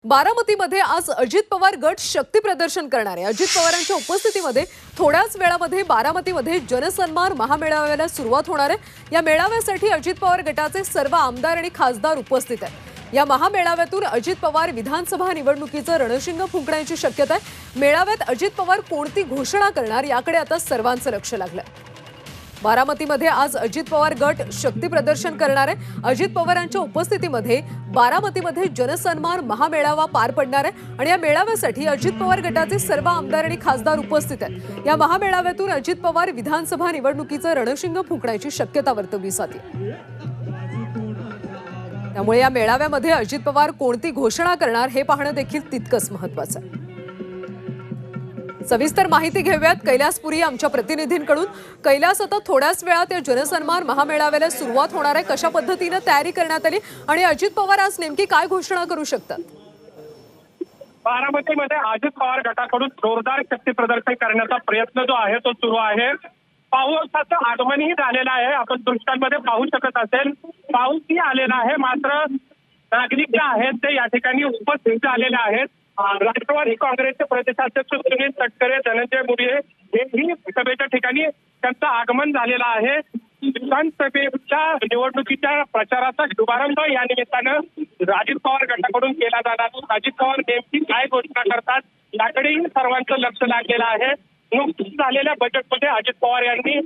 बारामतीमध्ये आज अजित पवार गट शक्ती प्रदर्शन करणार आहे। अजित पवारांच्या उपस्थितीमध्ये थोड्याच वेळामध्ये बारामतीमध्ये जनसन्मान महामेळाव्याला सुरुवात होणार आहे। या मेळाव्यासाठी अजित पवार गटाचे सर्व आमदार आणि खासदार उपस्थित आहेत। या महामेळाव्यातून अजित पवार विधानसभा निवडणुकीचं रणशिंग फुंकण्याची शक्यता आहे। मेळाव्यात अजित पवार कोणती घोषणा करणार याकडे आता सर्वांचं लक्ष लागलंय। बारामतीमध्ये आज अजित पवार गट शक्ती प्रदर्शन करणार आहे। अजित पवारांच्या उपस्थितीमध्ये बारामतीमध्ये जनसन्मान महामेळावा पार पडणार आहे आणि या मेळाव्यासाठी अजित पवार गटाचे सर्व आमदार आणि खासदार उपस्थित आहेत। या महामेळाव्यातून अजित पवार विधानसभा निवडणुकीचं रणशिंग फुंकण्याची शक्यता वर्तवली जाते। त्यामुळे या मेळाव्यामध्ये अजित पवार कोणती घोषणा करणार हे पाहणं देखील तितकंच महत्त्वाचं आहे। सविस्तर माहिती घेऊयात कैलासपुरी आमच्या प्रतिनिधींकडून। कैलास, आता थोड्याच वेळात या जनसन्मान महामेळाव्याला सुरुवात होणार आहे। कशा पद्धतीने तयारी करण्यात आली आणि अजित पवार आज नेमकी काय घोषणा करू शकतात? बारामतीमध्ये अजित पवार गटाकडून जोरदार शक्ती प्रदर्शन करण्याचा प्रयत्न जो आहे तो सुरू आहे। पावसाचं आगमनही झालेलं आहे। आपण दृश्यांमध्ये पाहू शकत असेल पाऊसही आलेला आहे, मात्र नागरिक जे आहेत ते या ठिकाणी उपस्थित झालेले आहेत। राष्ट्रवादी काँग्रेसचे प्रदेशाध्यक्ष सुनील तटकरे, धनंजय मुंडे हेही सभेच्या ठिकाणी त्यांचं आगमन झालेलं आहे। विधानसभेच्या निवडणुकीच्या प्रचाराचा शुभारंभ या निमित्तानं अजित पवार गटाकडून केला जाणार। अजित पवार नेमकी काय घोषणा करतात याकडेही सर्वांचं लक्ष लागलेलं आहे। नुकतीच झालेल्या बजेटमध्ये अजित पवार यांनी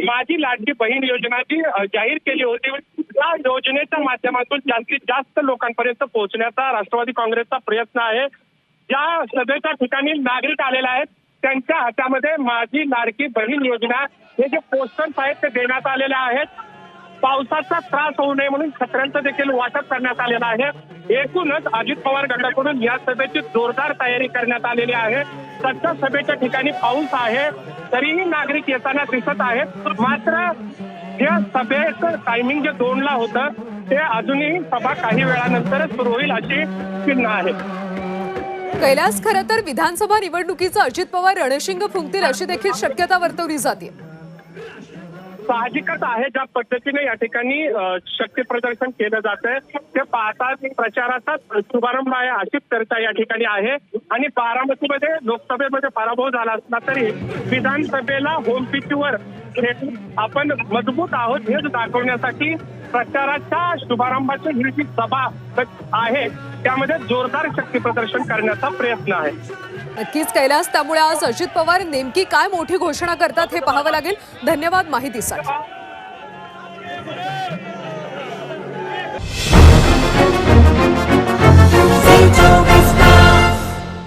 माझी लाडकी बहीण योजना जी जाहीर केली होती, या योजनेच्या माध्यमातून जास्तीत जास्त लोकांपर्यंत पोहोचण्याचा राष्ट्रवादी काँग्रेसचा प्रयत्न आहे। ज्या सभेच्या ठिकाणी नागरिक आलेले आहेत त्यांच्या हातामध्ये माझी लाडकी बहीण योजना हे जे पोस्टर्स आहेत ते देण्यात आलेले आहेत। पावसाचा त्रास होऊ नये म्हणून छत्र्यांचं देखील वाटप करण्यात आलेलं आहे। एकूणच अजित पवार गटाकडून या सभेची जोरदार तयारी करण्यात आलेली आहे। सध्या सभेच्या ठिकाणी पाऊस आहे तरीही नागरिक येताना दिसत आहेत, मात्र या सभेचं टायमिंग जे 2 ला होतं ते अजूनही सभा काही वेळानंतरच सुरू होईल अशी चिन्ह आहे। कैलास, खरं तर विधानसभा निवडणुकीचं अजित पवार रणशिंग फुंकतील अशी देखील शक्यता वर्तवली जाते। साहजिकच आहे ज्या पद्धतीने या ठिकाणी शक्ती प्रदर्शन केलं जातंय ते पाहता प्रचाराचा शुभारंभ आहे अशी चर्चा या ठिकाणी आहे। आणि बारामतीमध्ये लोकसभेमध्ये पराभव झाला असला तरी विधानसभेला होम पिचवर आपण मजबूत आहोत हे दाखवण्यासाठी प्रचाराच्या शुभारंभाची ही जी सभा आहे त्यामध्ये जोरदार शक्ती प्रदर्शन करण्याचा प्रयत्न आहे। नक्कीच कैलास, त्यामुळे आज अजित पवार नेमकी काय मोठी घोषणा करतात हे पाहावं लागेल। धन्यवाद माहितीसाठी।